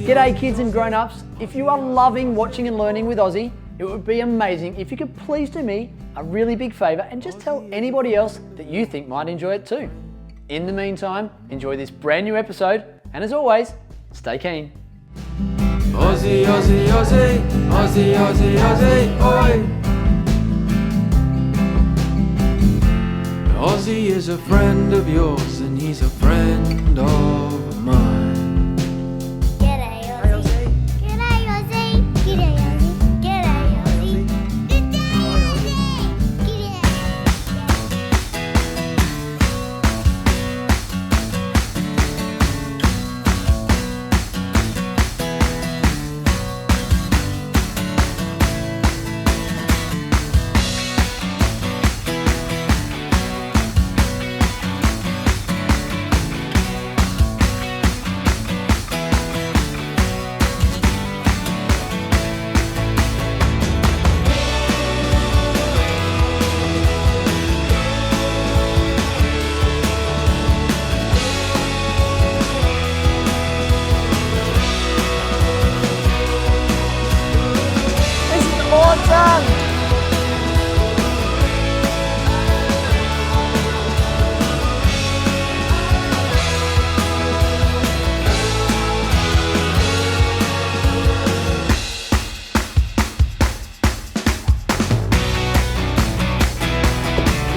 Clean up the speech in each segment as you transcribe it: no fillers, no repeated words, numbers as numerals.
G'day kids and grown-ups. If you are loving watching and learning with Ozzie, it would be amazing if you could please do me a really big favour and just tell anybody else that you think might enjoy it too. In the meantime, enjoy this brand new episode, and as always, stay keen. Ozzie, Ozzie, Ozzie, Ozzie, Ozzie, Ozzie, oi! Ozzie is a friend of yours and he's a friend of mine. G'day Ozzie. G'day Ozzie. G'day Ozzie. G'day Ozzie. G'day Awesome!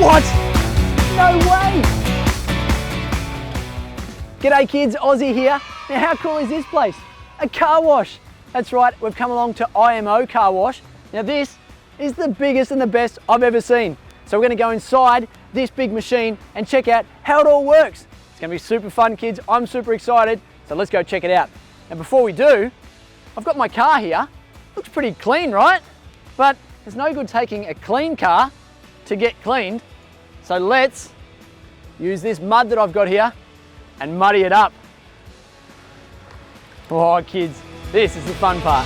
What? No way! G'day kids, Ozzie here. Now how cool is this place? A car wash. That's right, we've come along to IMO Car Wash. Now this is the biggest and the best I've ever seen. So we're gonna go inside this big machine and check out how it all works. It's gonna be super fun, kids. I'm super excited, so let's go check it out. And before we do, I've got my car here. Looks pretty clean, right? But there's no good taking a clean car to get cleaned. So let's use this mud that I've got here and muddy it up. Oh kids, this is the fun part.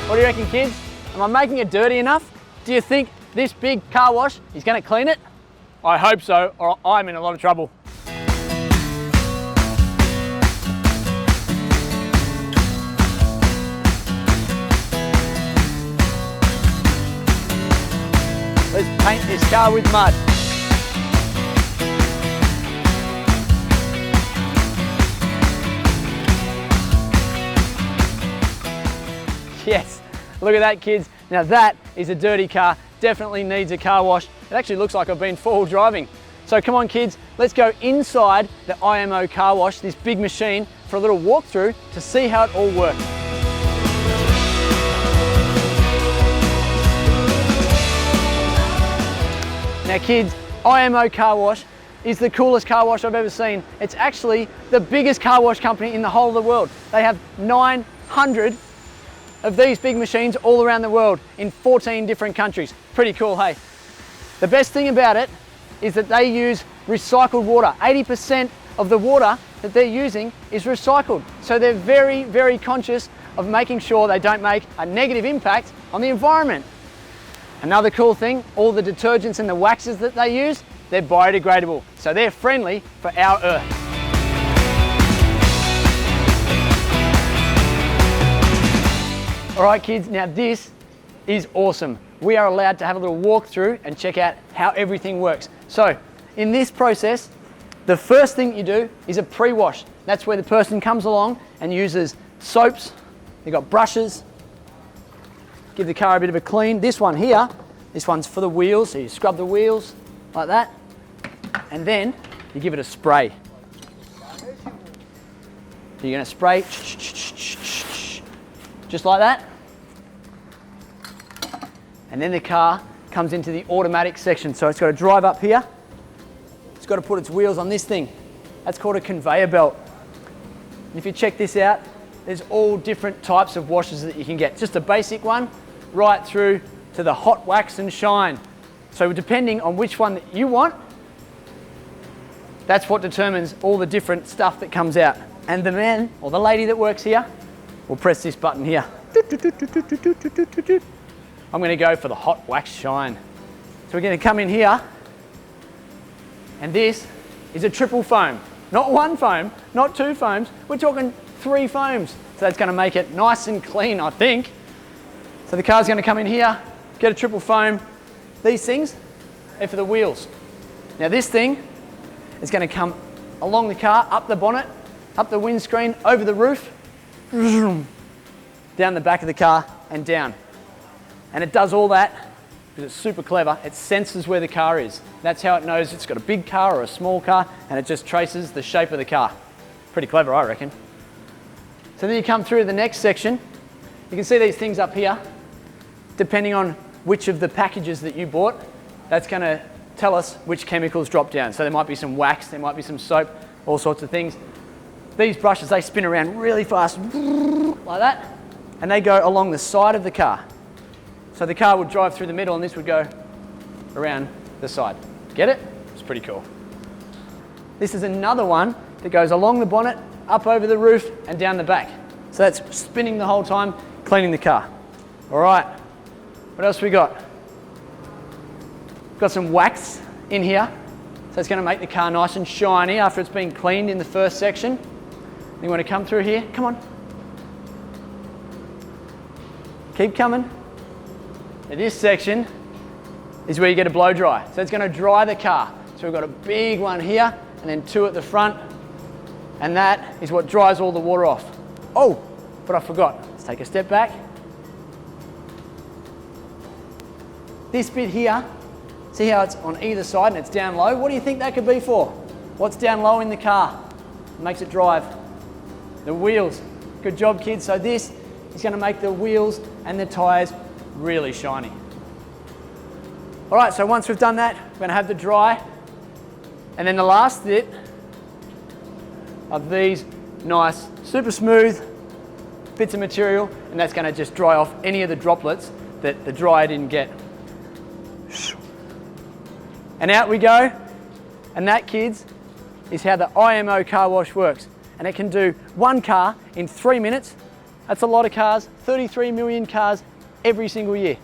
What do you reckon, kids? Am I making it dirty enough? Do you think this big car wash is going to clean it? I hope so, or I'm in a lot of trouble. Let's paint this car with mud. Yes, look at that, kids. Now that is a dirty car, definitely needs a car wash. It actually looks like I've been four-wheel driving. So come on kids, let's go inside the IMO car wash, this big machine, for a little walkthrough to see how it all works. Now kids, IMO Car Wash is the coolest car wash I've ever seen. It's actually the biggest car wash company in the whole of the world. They have 900 of these big machines all around the world in 14 different countries. Pretty cool, hey? The best thing about it is that they use recycled water. 80% of the water that they're using is recycled. So they're very, very conscious of making sure they don't make a negative impact on the environment. Another cool thing, all the detergents and the waxes that they use, they're biodegradable. So they're friendly for our earth. All right kids, now this is awesome. We are allowed to have a little walk through and check out how everything works. So in this process, the first thing you do is a pre-wash. That's where the person comes along and uses soaps. They've got brushes. Give the car a bit of a clean. This one here, this one's for the wheels, so you scrub the wheels like that, and then you give it a spray. So you're going to spray just like that, and then the car comes into the automatic section. So it's got to drive up here, it's got to put its wheels on this thing. That's called a conveyor belt. And if you check this out, there's all different types of washes that you can get. Just a basic one, right through to the hot wax and shine. So depending on which one that you want, that's what determines all the different stuff that comes out. And the man or the lady that works here will press this button here. I'm going to go for the hot wax shine. So we're going to come in here, and this is a triple foam. Not one foam, not two foams, we're talking 3 foams. So that's going to make it nice and clean, I think. So the car's going to come in here, get a triple foam. These things are for the wheels. Now this thing is going to come along the car, up the bonnet, up the windscreen, over the roof, down the back of the car and down. And it does all that because it's super clever. It senses where the car is. That's how it knows it's got a big car or a small car, and it just traces the shape of the car. Pretty clever, I reckon. So then you come through to the next section. You can see these things up here. Depending on which of the packages that you bought, that's going to tell us which chemicals drop down. So there might be some wax, there might be some soap, all sorts of things. These brushes, they spin around really fast, like that, and they go along the side of the car. So the car would drive through the middle and this would go around the side. Get it? It's pretty cool. This is another one that goes along the bonnet, up over the roof and down the back. So that's spinning the whole time, cleaning the car. All right, what else we got? Got some wax in here. So it's going to make the car nice and shiny after it's been cleaned in the first section. You want to come through here, come on. Keep coming. Now this section is where you get a blow dry. So it's going to dry the car. So we've got a big one here and then 2 at the front. And that is what dries all the water off. Oh, but I forgot. Let's take a step back. This bit here, see how it's on either side and it's down low? What do you think that could be for? What's down low in the car? It makes it drive. The wheels. Good job, kids. So this is going to make the wheels and the tyres really shiny. All right, so once we've done that, we're going to have the dry. And then the last bit of these nice, super smooth bits of material, and that's going to just dry off any of the droplets that the dryer didn't get. And out we go. And that, kids, is how the IMO car wash works. And it can do 1 car in 3 minutes. That's a lot of cars, 33 million cars every single year.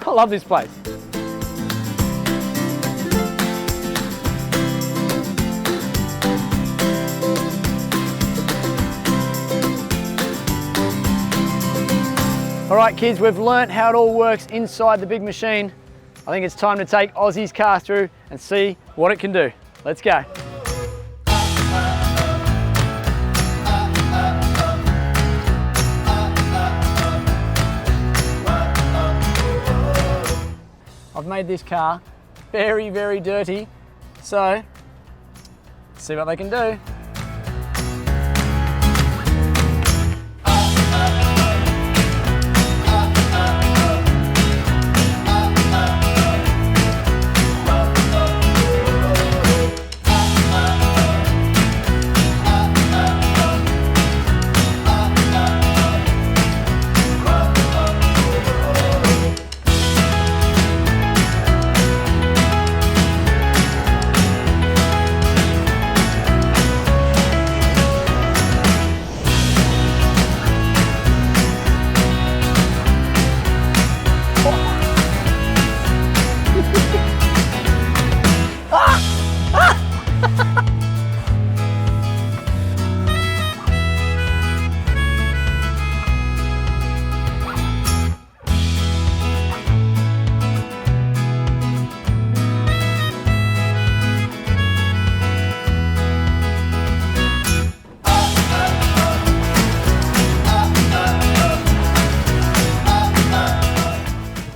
I love this place. All right, kids, we've learnt how it all works inside the big machine. I think it's time to take Ozzie's car through and see what it can do. Let's go. I've made this car very, very dirty, so let's see what they can do.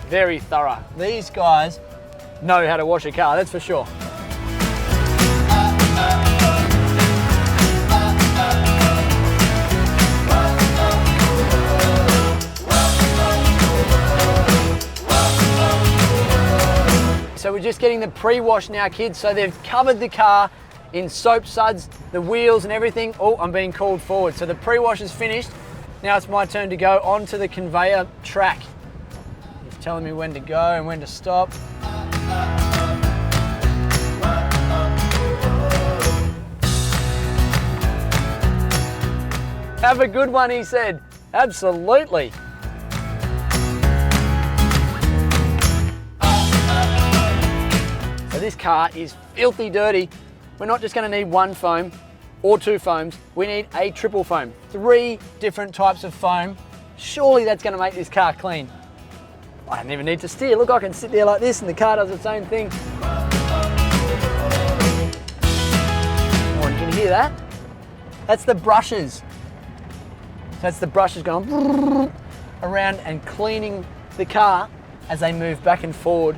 Very thorough. These guys know how to wash a car, that's for sure. So we're just getting the pre-wash now, kids. So they've covered the car in soap suds, the wheels and everything. Oh, I'm being called forward. So the pre-wash is finished. Now it's my turn to go onto the conveyor track. He's telling me when to go and when to stop. Have a good one, he said. Absolutely. this car is filthy dirty. We're not just going to need one foam or two foams. We need a triple foam. 3 different types of foam. Surely that's going to make this car clean. I don't even need to steer. Look, I can sit there like this and the car does its own thing. Oh, you can hear that? That's the brushes. So that's the brushes going around and cleaning the car as they move back and forward,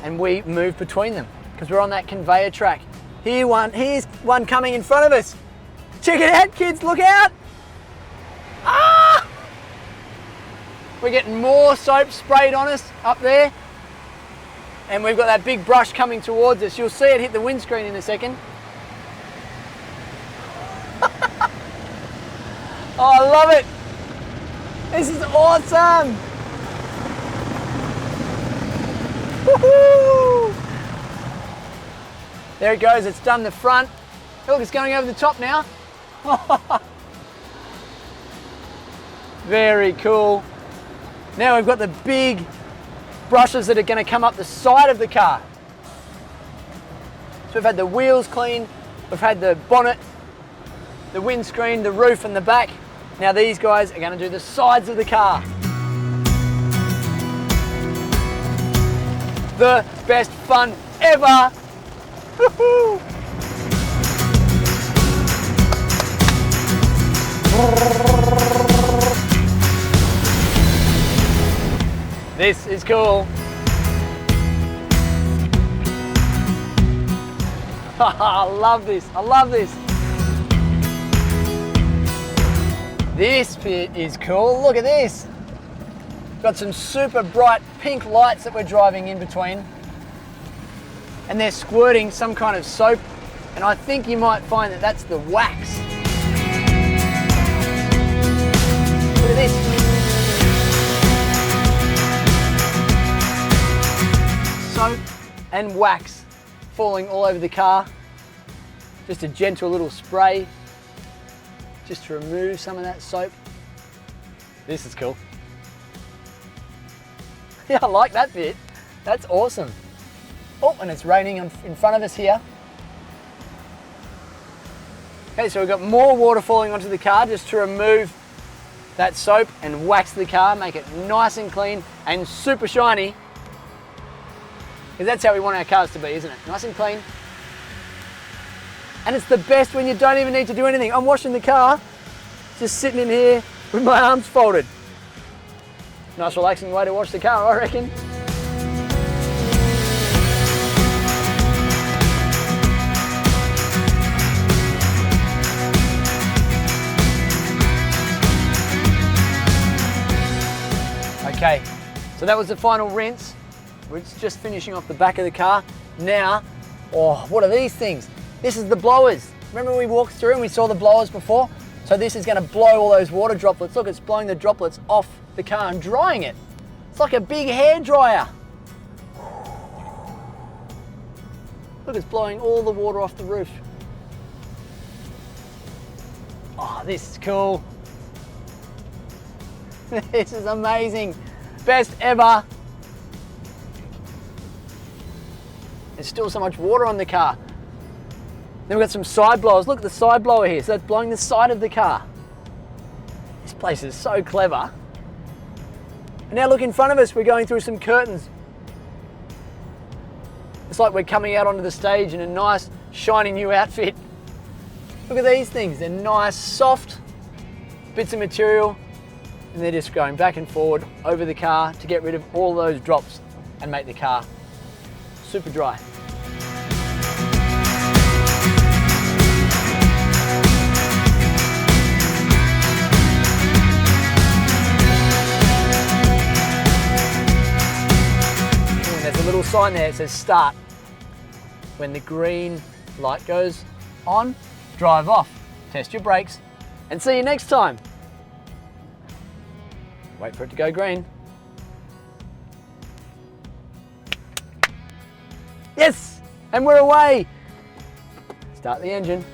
and we move between them because we're on that conveyor track. Here's one coming in front of us. Check it out, kids, look out. Ah! We're getting more soap sprayed on us up there, and we've got that big brush coming towards us. You'll see it hit the windscreen in a second. Oh, I love it. This is awesome. Woohoo! There it goes, it's done the front. Look, it's going over the top now. Very cool. Now we've got the big brushes that are going to come up the side of the car. So we've had the wheels clean, we've had the bonnet, the windscreen, the roof and the back. Now these guys are going to do the sides of the car. The best fun ever. Woo-hoo. This is cool. I love this. I love this. This bit is cool. Look at this. Got some super bright pink lights that we're driving in between. And they're squirting some kind of soap. And I think you might find that that's the wax. Look at this. Soap and wax falling all over the car. Just a gentle little spray just to remove some of that soap. This is cool. Yeah, I like that bit. That's awesome. Oh, and it's raining in front of us here. Okay, so we've got more water falling onto the car just to remove that soap and wax the car, make it nice and clean and super shiny. Because that's how we want our cars to be, isn't it? Nice and clean. And it's the best when you don't even need to do anything. I'm washing the car, just sitting in here with my arms folded. Nice relaxing way to wash the car, I reckon. Okay, so that was the final rinse. We're just finishing off the back of the car. Now, oh, what are these things? This is the blowers. Remember we walked through and we saw the blowers before? So this is going to blow all those water droplets. Look, it's blowing the droplets off the car and drying it. It's like a big hair dryer. Look, it's blowing all the water off the roof. Oh, this is cool. This is amazing. Best ever. There's still so much water on the car. Then we've got some side blowers. Look at the side blower here. So that's blowing the side of the car. This place is so clever. And now look in front of us, we're going through some curtains. It's like we're coming out onto the stage in a nice, shiny new outfit. Look at these things. They're nice, soft bits of material. And they're just going back and forward over the car to get rid of all those drops and make the car super dry. There's a little sign there that says start. When the green light goes on, drive off, test your brakes, and see you next time. Wait for it to go green. Yes, and we're away. Start the engine.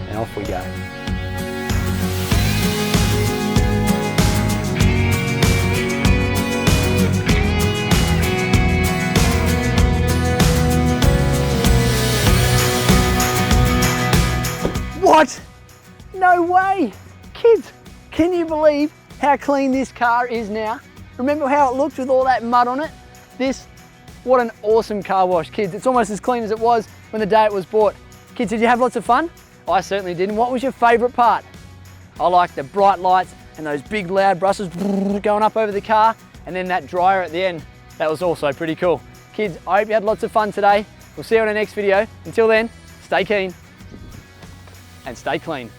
And off we go. Can you believe how clean this car is now? Remember how it looked with all that mud on it? What an awesome car wash, kids. It's almost as clean as it was when the day it was bought. Kids, did you have lots of fun? I certainly did. And what was your favourite part? I like the bright lights and those big loud brushes going up over the car, and then that dryer at the end. That was also pretty cool. Kids, I hope you had lots of fun today. We'll see you in the next video. Until then, stay keen and stay clean.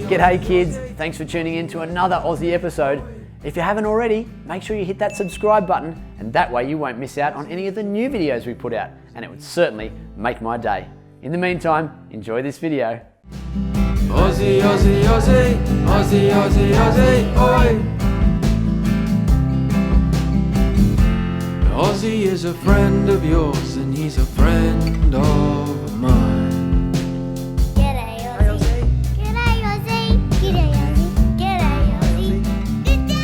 G'day kids, thanks for tuning in to another Aussie episode. If you haven't already, make sure you hit that subscribe button, and that way you won't miss out on any of the new videos we put out, and it would certainly make my day. In the meantime, enjoy this video. Ozzie, Ozzie, Ozzie, Ozzie, Ozzie, Ozzie, oi! Ozzie is a friend of yours and he's a friend of mine. G'day Ozzie. G'day Ozzie. G'day Ozzie. G'day Ozzie. G'day Ozzie.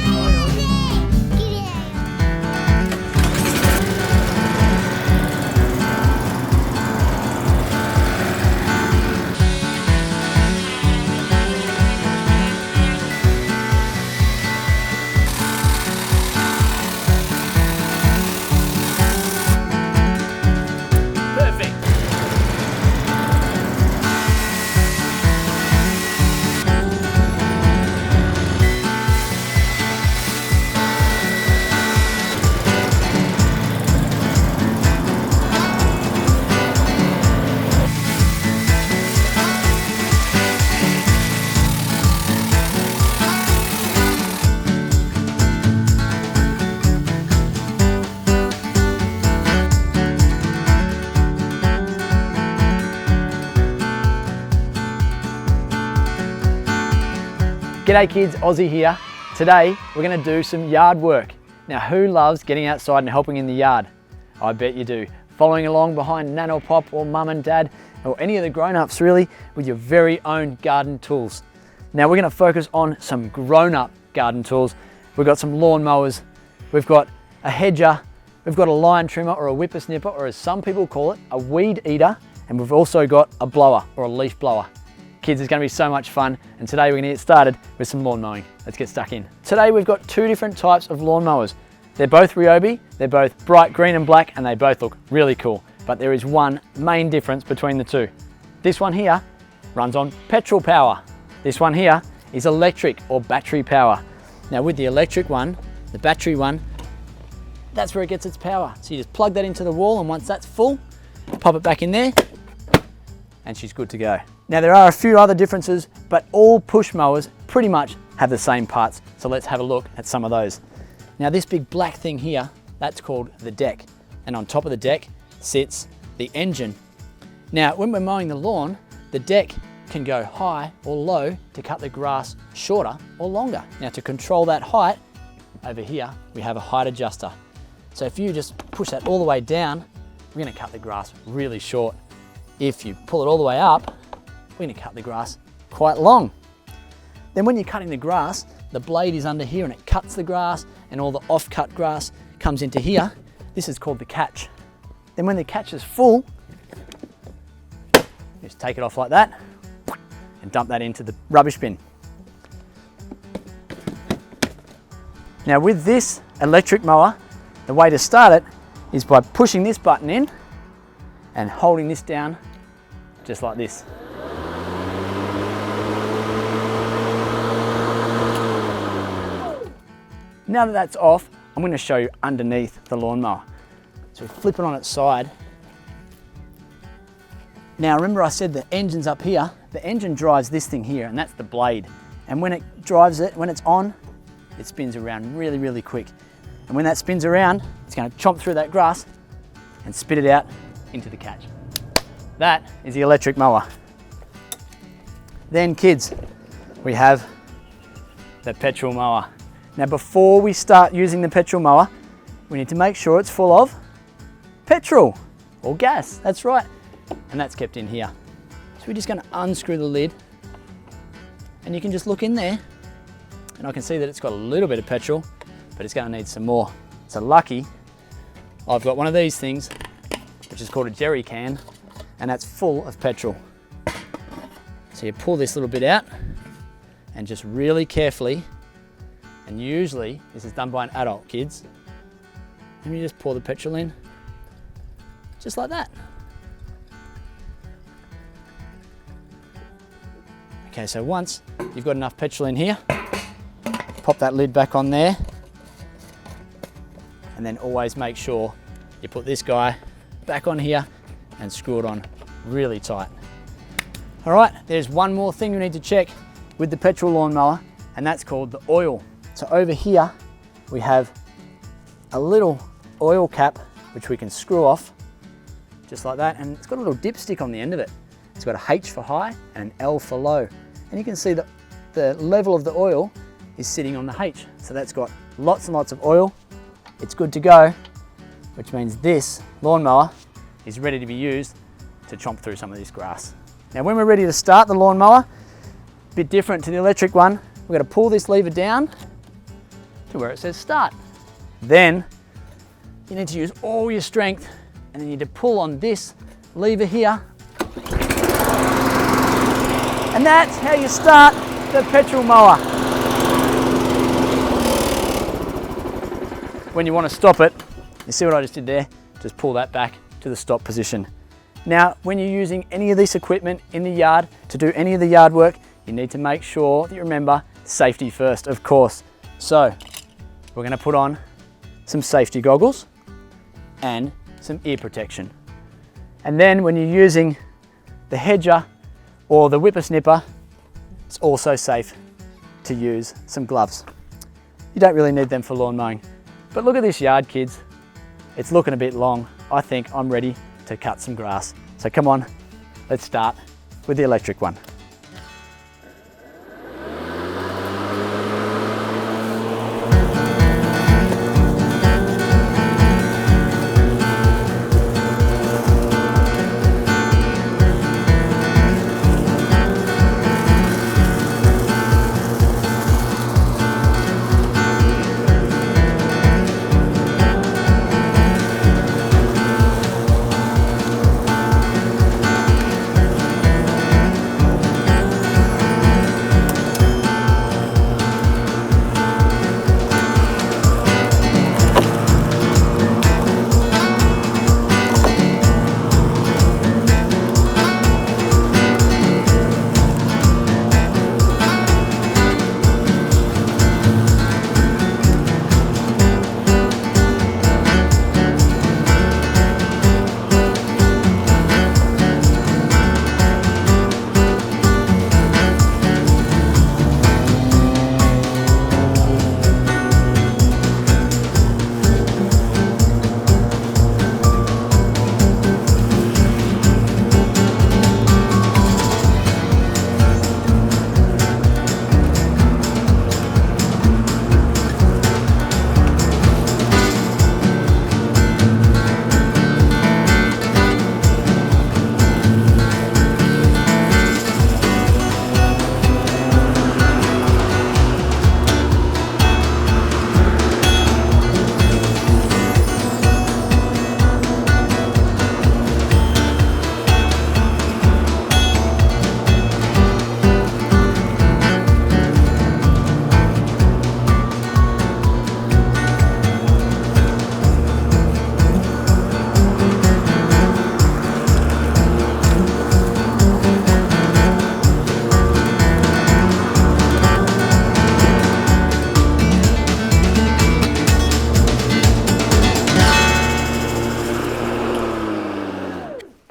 G'day G'day kids, Ozzie here. Today we're going to do some yard work. Now who loves getting outside and helping in the yard? I bet you do. Following along behind Nan or Pop or Mum and Dad or any of the grown-ups really with your very own garden tools. Now we're going to focus on some grown-up garden tools. We've got some lawn mowers, we've got a hedger, we've got a line trimmer or a whippersnipper, or as some people call it, a weed eater, and we've also got a blower or a leaf blower. Kids, it's going to be so much fun, and today we're going to get started with some lawn mowing. Let's get stuck in. Today we've got two different types of lawn mowers. They're both Ryobi, they're both bright green and black, and they both look really cool. But there is one main difference between the two. This one here runs on petrol power. This one here is electric or battery power. Now with the electric one, the battery one, that's where it gets its power. So you just plug that into the wall, and once that's full, pop it back in there, and she's good to go. Now there are a few other differences, but all push mowers pretty much have the same parts. So let's have a look at some of those. Now this big black thing here, that's called the deck. And on top of the deck sits the engine. Now when we're mowing the lawn, the deck can go high or low to cut the grass shorter or longer. Now to control that height, over here we have a height adjuster. So if you just push that all the way down, we're going to cut the grass really short. If you pull it all the way up, we're going to cut the grass quite long. Then when you're cutting the grass, the blade is under here and it cuts the grass, and all the off-cut grass comes into here. This is called the catch. Then when the catch is full, just take it off like that and dump that into the rubbish bin. Now with this electric mower, the way to start it is by pushing this button in and holding this down just like this. Now that that's off, I'm going to show you underneath the lawnmower. So we flip it on its side. Now remember I said the engine's up here. The engine drives this thing here, and that's the blade. And when it drives it, when it's on, it spins around really, really quick. And when that spins around, it's going to chomp through that grass and spit it out into the catch. That is the electric mower. Then kids, we have the petrol mower. Now before we start using the petrol mower, we need to make sure it's full of petrol or gas, that's right. And that's kept in here. So we're just going to unscrew the lid, and you can just look in there, and I can see that it's got a little bit of petrol, but it's going to need some more. So lucky, I've got one of these things, which is called a jerry can, and that's full of petrol. So you pull this little bit out and just really carefully, and usually this is done by an adult, kids, and you just pour the petrol in, just like that. Okay, so once you've got enough petrol in here, pop that lid back on there, and then always make sure you put this guy back on here and screw it on really tight. All right, there's one more thing you need to check with the petrol lawnmower, and that's called the oil. So over here, we have a little oil cap, which we can screw off, just like that, and it's got a little dipstick on the end of it. It's got a H for high and an L for low. And you can see that the level of the oil is sitting on the H. So that's got lots and lots of oil. It's good to go, which means this lawnmower is ready to be used to chomp through some of this grass. Now when we're ready to start the lawnmower, a bit different to the electric one, we're going to pull this lever down to where it says start. Then you need to use all your strength, and then you need to pull on this lever here. And that's how you start the petrol mower. When you want to stop it, you see what I just did there? Just pull that back to the stop position. Now, when you're using any of this equipment in the yard to do any of the yard work, you need to make sure that you remember safety first, of course. So, we're going to put on some safety goggles and some ear protection. And then when you're using the hedger or the whippersnipper, it's also safe to use some gloves. You don't really need them for lawn mowing. But look at this yard, kids. It's looking a bit long. I think I'm ready to cut some grass. So come on, let's start with the electric one.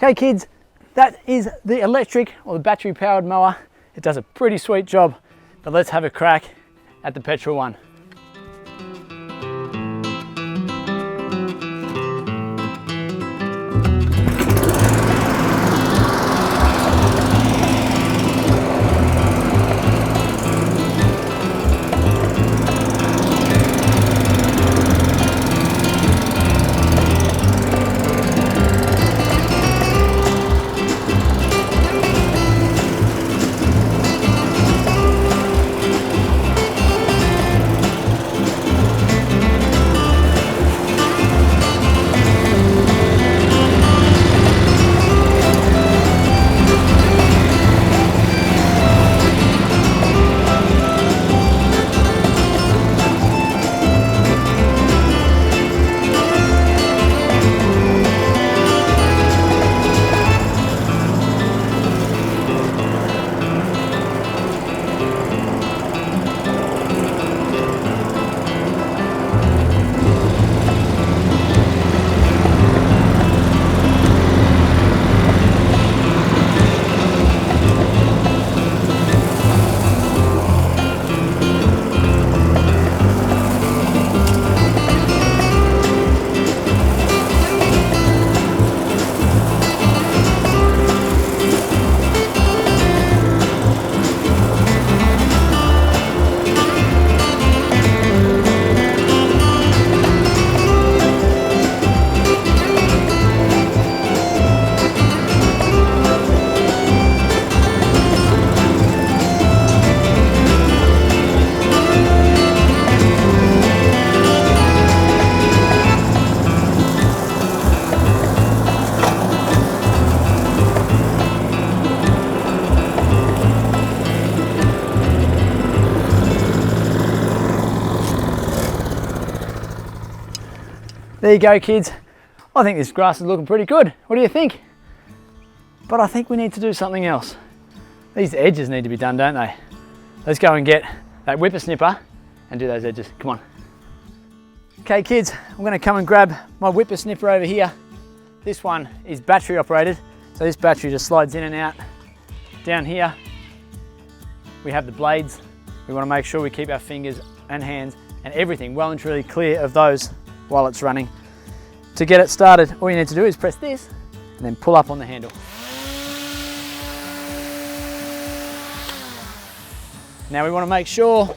Okay kids, that is the electric or the battery powered mower. It does a pretty sweet job, but let's have a crack at the petrol one. There you go, kids. I think this grass is looking pretty good. What do you think? But I think we need to do something else. These edges need to be done, don't they? Let's go and get that whippersnipper and do those edges. Come on. Okay, kids, I'm going to come and grab my whippersnipper over here. This one is battery operated, so this battery just slides in and out. Down here, we have the blades. We want to make sure we keep our fingers and hands and everything well and truly clear of those while it's running. To get it started, all you need to do is press this and then pull up on the handle. Now we want to make sure,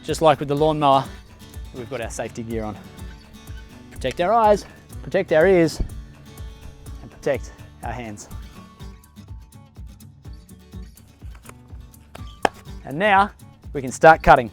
just like with the lawnmower, we've got our safety gear on. Protect our eyes, protect our ears, and protect our hands. And now we can start cutting.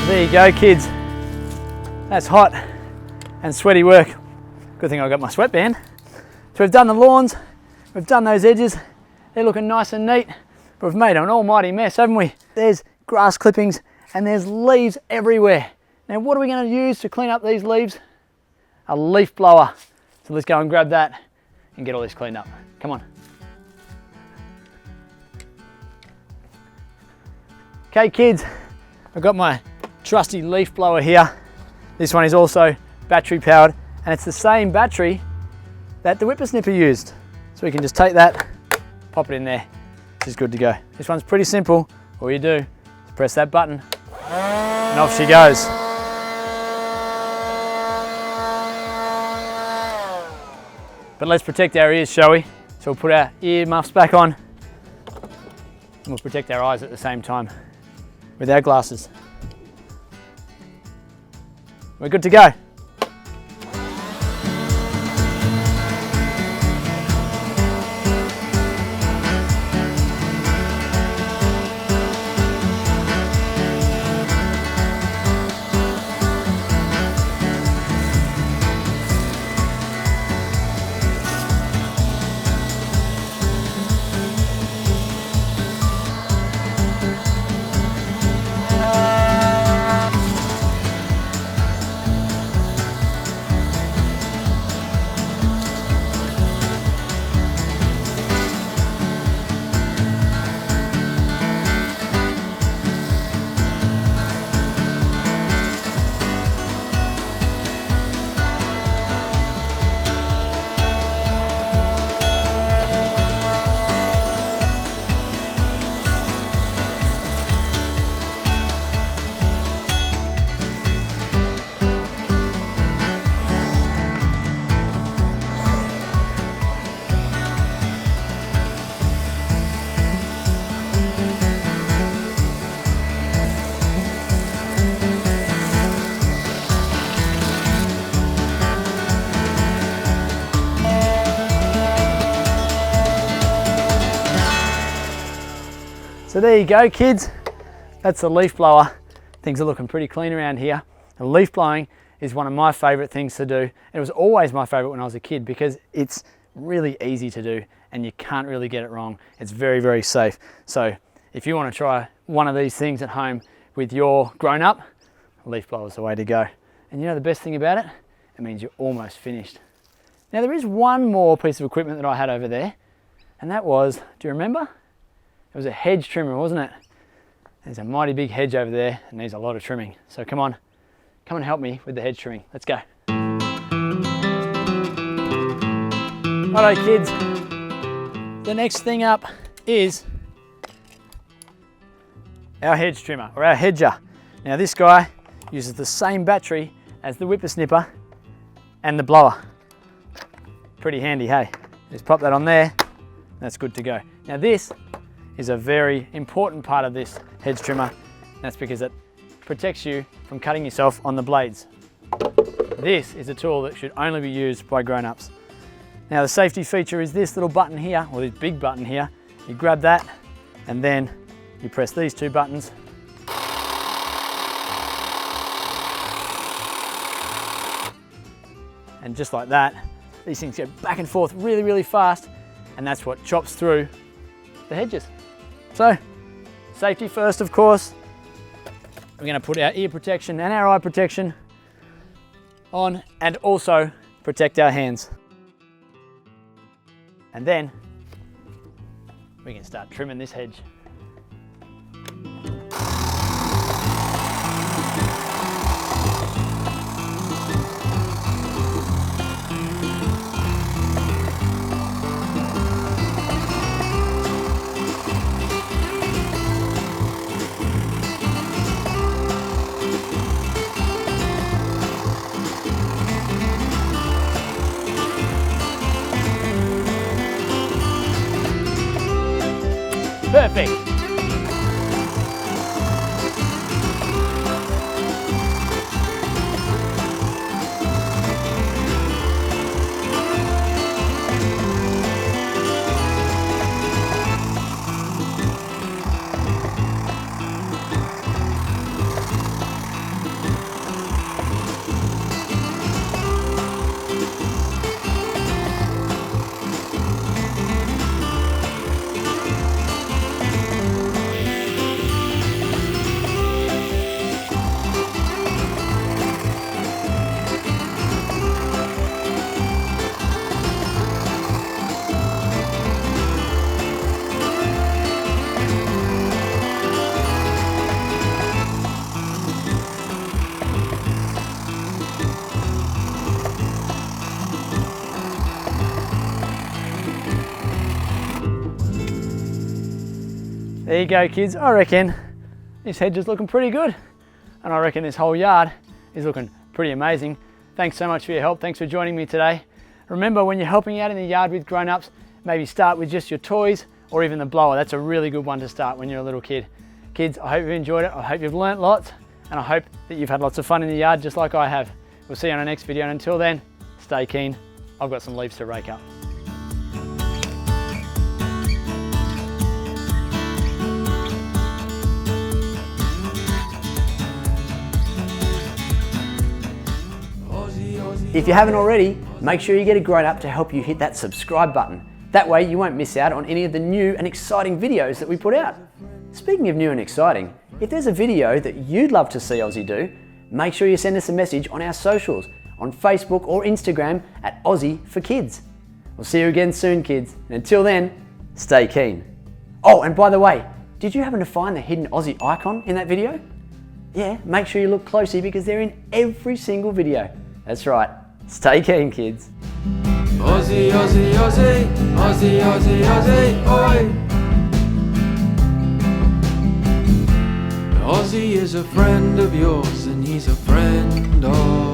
There you go, kids. That's hot and sweaty work. Good thing I got my sweatband. So we've done the lawns, we've done those edges. They're looking nice and neat, but we've made an almighty mess, haven't we? There's grass clippings and there's leaves everywhere. Now what are we going to use to clean up these leaves? A leaf blower. So let's go and grab that and get all this cleaned up. Come on. Okay, kids, I've got my trusty leaf blower here. This one is also battery powered and it's the same battery that the whippersnipper used. So we can just take that, pop it in there, which is good to go. This one's pretty simple. All you do is press that button and off she goes. But let's protect our ears, shall we? So we'll put our ear muffs back on and we'll protect our eyes at the same time with our glasses. We're good to go. So there you go, kids. That's the leaf blower. Things are looking pretty clean around here. And leaf blowing is one of my favorite things to do. It was always my favorite when I was a kid because it's really easy to do and you can't really get it wrong. It's very, very safe. So if you want to try one of these things at home with your grown-up, leaf blower is the way to go. And you know the best thing about it? It means you're almost finished. Now there is one more piece of equipment that I had over there, and that was, do you remember? It was a hedge trimmer, wasn't it? There's a mighty big hedge over there and needs a lot of trimming. So come on, come and help me with the hedge trimming. Let's go. Alright kids, the next thing up is our hedge trimmer, or our hedger. Now this guy uses the same battery as the whippersnipper and the blower. Pretty handy, hey? Just pop that on there, that's good to go. Now this is a very important part of this hedge trimmer. That's because it protects you from cutting yourself on the blades. This is a tool that should only be used by grown-ups. Now the safety feature is this little button here, or this big button here. You grab that and then you press these two buttons. And just like that, these things go back and forth really, really fast, and that's what chops through the hedges. So, safety first, of course. We're going to put our ear protection and our eye protection on, and also protect our hands. And then we can start trimming this hedge. Perfect. There you go, kids. I reckon this hedge is looking pretty good. And I reckon this whole yard is looking pretty amazing. Thanks so much for your help. Thanks for joining me today. Remember, when you're helping out in the yard with grown-ups, maybe start with just your toys or even the blower. That's a really good one to start when you're a little kid. Kids, I hope you've enjoyed it. I hope you've learnt lots, and I hope that you've had lots of fun in the yard just like I have. We'll see you on our next video, and until then, stay keen. I've got some leaves to rake up. If you haven't already, make sure you get a grown-up to help you hit that subscribe button. That way you won't miss out on any of the new and exciting videos that we put out. Speaking of new and exciting, if there's a video that you'd love to see Ozzie do, make sure you send us a message on our socials, on Facebook or Instagram at Ozzie for Kids. We'll see you again soon, kids, and until then, stay keen. Oh, and by the way, did you happen to find the hidden Ozzie icon in that video? Yeah, make sure you look closely because they're in every single video. That's right. Stay keen, kids. Ozzie, Ozzie, Ozzie, Ozzie, Ozzie, Ozzie, oi! Ozzie is a friend of yours and he's a friend of